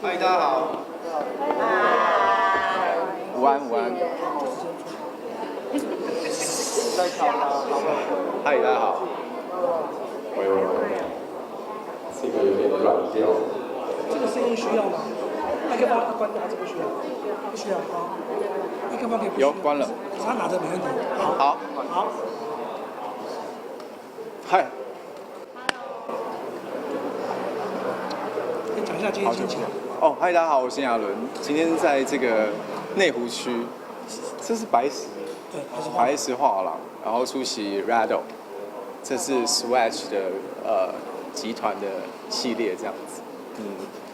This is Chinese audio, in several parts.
嗨，大家好。午安，午安。嗨，大家好。喂。这个有点软掉。这个声音需要吗？麦克风关掉还是不需要？不需要啊。麦克风可以不需要。有关了。他拿着没问题。好。好。嗨。先讲一下今天心情。哦，嗨，大家好，我是亚伦。今天在这个内湖区，这是白石。对，白石画廊，然后出席 Rado， 这是 Swatch 的集团的系列这样子，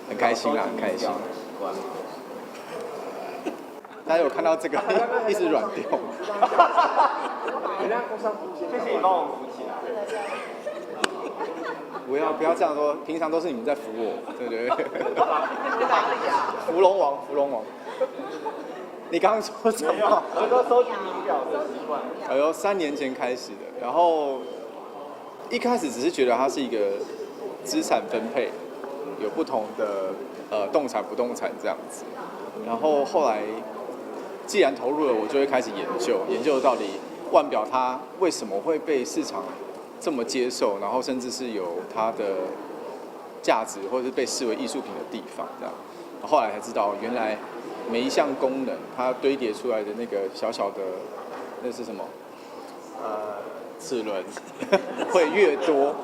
很开心啦，很开心。大家有看到这个一直软掉？谢谢你帮我扶起来。不要这样说，平常都是你们在扶我，对不对？扶龙王，扶龙王。你刚刚说什么？我说收集名表的习惯。哎呦，3年前开始的，然后一开始只是觉得它是一个资产分配，有不同的动产、不动产这样子。然后后来既然投入了，我就会开始研究到底腕表它为什么会被市场这么接受，然后甚至是有它的价值或者是被视为艺术品的地方这样。后来才知道，原来每一项功能它堆叠出来的那个小小的那是什么？齿轮会越多，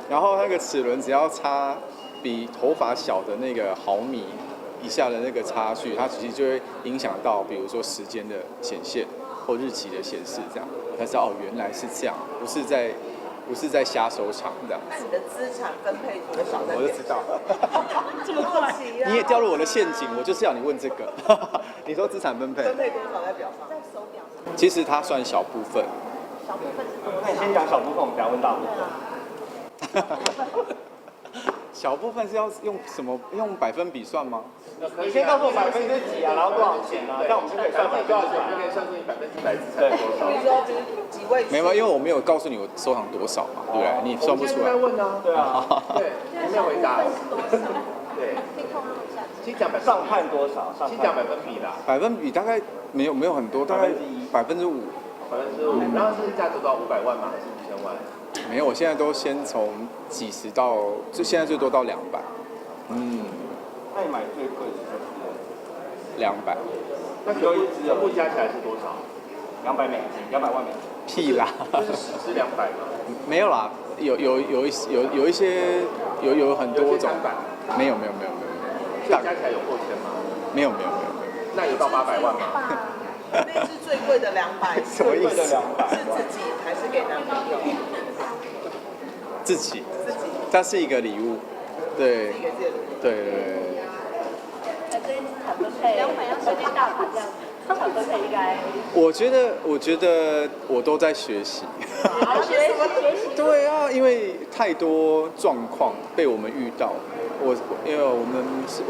然后那个齿轮只要差比头发小的那个毫米以下的那个差距，它其实就会影响到，比如说时间的显现或日期的显示，这样才知道哦，原来是这样，不是在瞎收藏这样。那你的资产分配多少？我就知道，这么快，你也掉入我的陷阱，我就是要你问这个。你说资产分配？分配多少在表上？在手表上。其实它算小部分。小部分是多少？那你先讲小部分，我们等下问大部分。小部分是要用什么？用百分比算吗？你先告诉我百分之几啊，然后多少钱啊？这样我们就可以算出多少钱，就可以算出你100%资产多少。比如说几位数？没有，因为我没有告诉你我收藏多少嘛，对不对？你算不出来。我现在问啊，对啊，对，你没有回答。对，可以透露一下。先讲上看多少？先讲百分比啦。百分比大概没有很多，大概5%。5%，然后是价值到500万吗？还是5000万？没有，我现在都先从几十到，就现在最多到200。那你买最贵的是200。那可以全部加起来是多少？200美金，200万美金。屁啦！就是10是200吗？没有啦，有一些有很多种。没有。加起来有过1000吗？没有。那有到800万吗？那是最贵的200，什么意思？是自己还是给男朋友？自己。它是一个礼物。对。自己给自己的礼物。对。那这资产分配，200要随便大盘这样子，资产分配应该。我觉得我都在学习。学习。对啊，因为太多状况被我们遇到。因为我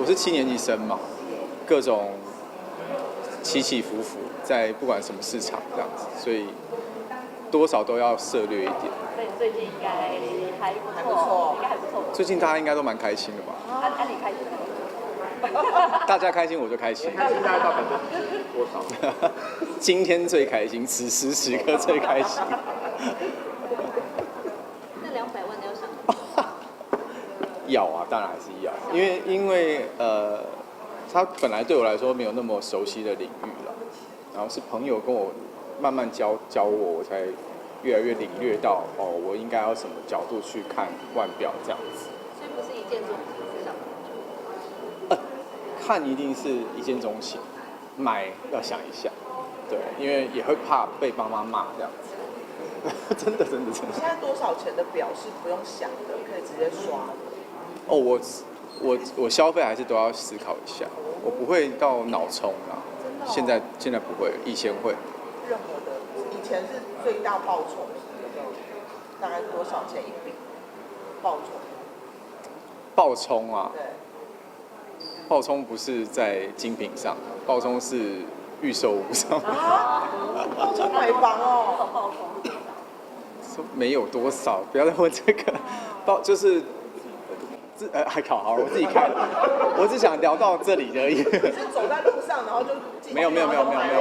是7年级生嘛，各种起起伏伏，在不管什么市场这样子，所以多少都要涉略一点。所以最近应该还不错，应该还不错。最近大家应该都蛮开心的吧？你开心吗？大家开心我就开心。开心大概到多少？今天最开心，此时此刻最开心。那200万你要想？要啊，当然还是要，因为它本来对我来说没有那么熟悉的领域了，然后是朋友跟我慢慢教我，我才越来越领略到我应该要什么角度去看腕表这样子。所以不是一见钟情上。看一定是一见钟情，买要想一下，对，因为也会怕被妈妈骂这样子。真的。现在多少钱的表是不用想的，可以直接刷的？我消费还是都要思考一下，我不会到脑冲啊。现在不会，以前会。任何的，以前是最大报酬大概多少钱一笔？报酬？爆冲啊！对。爆冲不是在精品上，爆冲是预售屋上。爆冲买房哦。爆冲。没有多少，不要再问这个。就是还好，我自己看，我只想聊到这里而已。你是走在路上，然后就没有，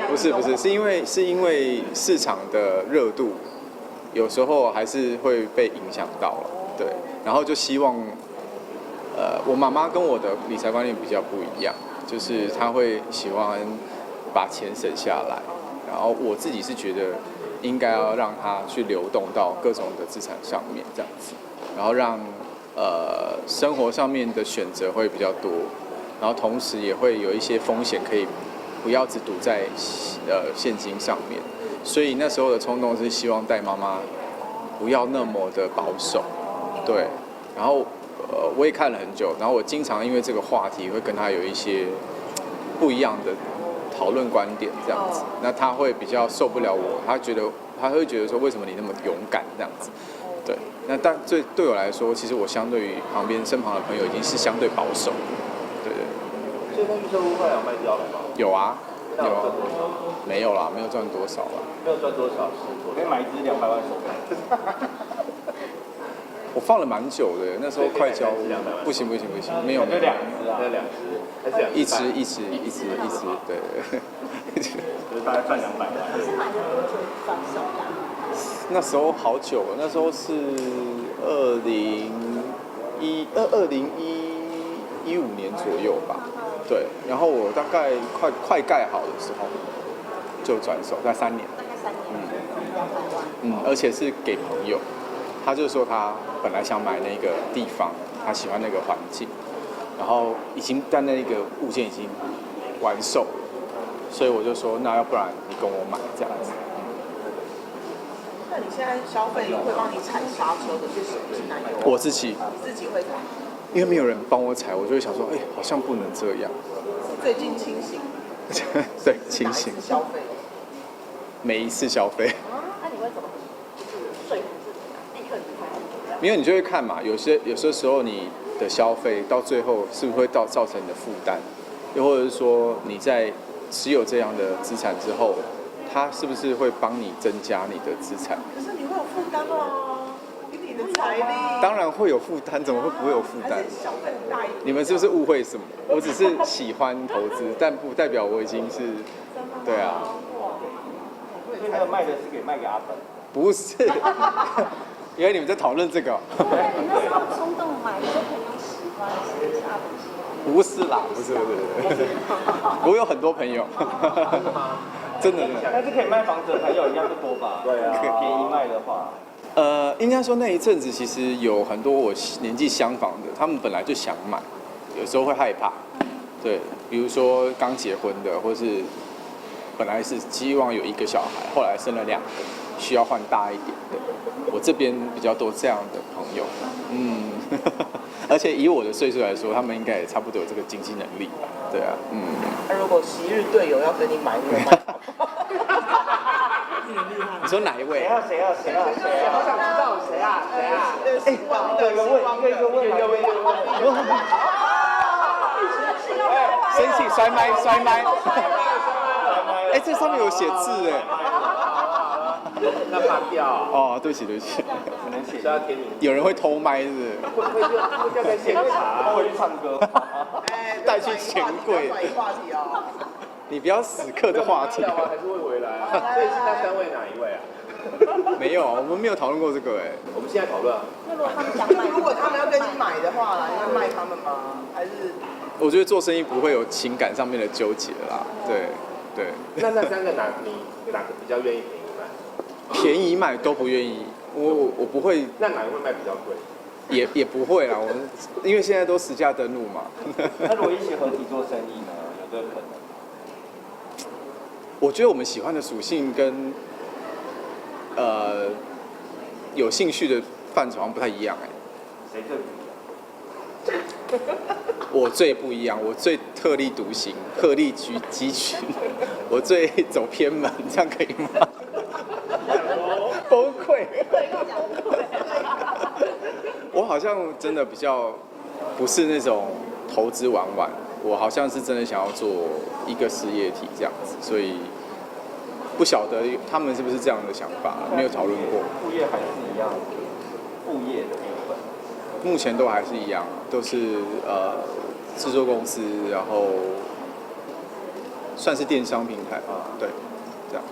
不是，是因为市场的热度，有时候还是会被影响到了，对，然后就希望，我妈妈跟我的理财观念比较不一样，就是她会喜欢把钱省下来，然后我自己是觉得应该要让它去流动到各种的资产上面这样子，然后让生活上面的选择会比较多，然后同时也会有一些风险可以不要只赌在现金上面，所以那时候的冲动是希望带妈妈不要那么的保守，对，然后我也看了很久，然后我经常因为这个话题会跟她有一些不一样的讨论观点这样子，那她会比较受不了我，她会觉得说为什么你那么勇敢这样子，对，那但对我来说，其实我相对于身旁的朋友已经是相对保守，对。所以那预售屋后来有卖掉了吗？有啊，没有啦，没有赚多少啦。没有赚多少，可以买一支200万手表。我放了蛮久的，那时候快交屋，不行，没有，就2支啊，那2支，还是一支，对，就是大概赚200万。是买了多久转手的？那时候好久了，那时候是2015年左右吧，对，然后我大概快盖好的时候就转手，大概3年，大概3年，200万。而且是给朋友，他就说他本来想买那个地方，他喜欢那个环境，然后但那个物件已经完售了，所以我就说那要不然你跟我买这样子。那你现在消费会帮你踩刹车的是谁？是哪一个？我自己会踩，因为没有人帮我踩，我就会想说，好像不能这样。最近清醒，对，清醒。消费，每一次消费。那你会怎么说服自己啊？立刻离开？因为你就会看嘛，有些时候你的消费到最后是不是会造成你的负担，又或者是说你在持有这样的资产之后，它是不是会帮你增加你的资产？可是你会有负担啊，以你的财力。当然会有负担，怎么会不会有负担？消费很大一点。你们是不是误会什么？我只是喜欢投资，但不代表我已经是，对啊。所以那个卖的是卖给阿本？不是，因为你们在讨论这个。你那时候冲动买，你就可能喜欢是阿本喜欢。不是啦，不是，我有很多朋友，真的。但是可以卖房子的朋友一样就多吧？对啊，便宜卖的话。应该说那一阵子其实有很多我年纪相仿的，他们本来就想买，有时候会害怕，对，比如说刚结婚的，或是本来是希望有1个小孩，后来生了2个，需要换大一点的。我这边比较多这样的朋友，而且以我的岁数来说，他们应该也差不多有这个经济能力吧？对啊，那如果昔日队友要跟你买，你会买吗？你说哪一位？谁啊？好想知道谁啊？一个问。生气摔麦。这上面有写字哎。那怕掉。哦，对不起。可能写下天名。有人会偷麦是不是？会叫在现场，会去唱歌。带去钱柜。你不要死磕这话题。还是会回来啊。所以是那3位哪一位啊？没有，我们没有讨论过这个哎。我们现在讨论啊。那如果他们想买，如果他们要跟你买的话，你会卖他们吗？还是？我觉得做生意不会有情感上面的纠结啦，对。那3个哪个比较愿意便宜卖？便宜卖都不愿意，我不会。那哪个会卖比较贵？也不会啦，因为现在都实价登录嘛。那如果一起合体做生意呢？有这个可能？我觉得我们喜欢的属性跟有兴趣的范畴好像不太一样哎。谁最不一样？我最不一样，我最特立独行，鹤立鸡群，我最走偏门，这样可以吗？崩溃。我好像真的比较不是那种投资玩，我好像是真的想要做一个事业体这样子，所以不晓得他们是不是这样的想法，没有讨论过。副业还是一样，副业的部分。目前都还是一样，都是制作公司，然后算是电商平台，对，这样。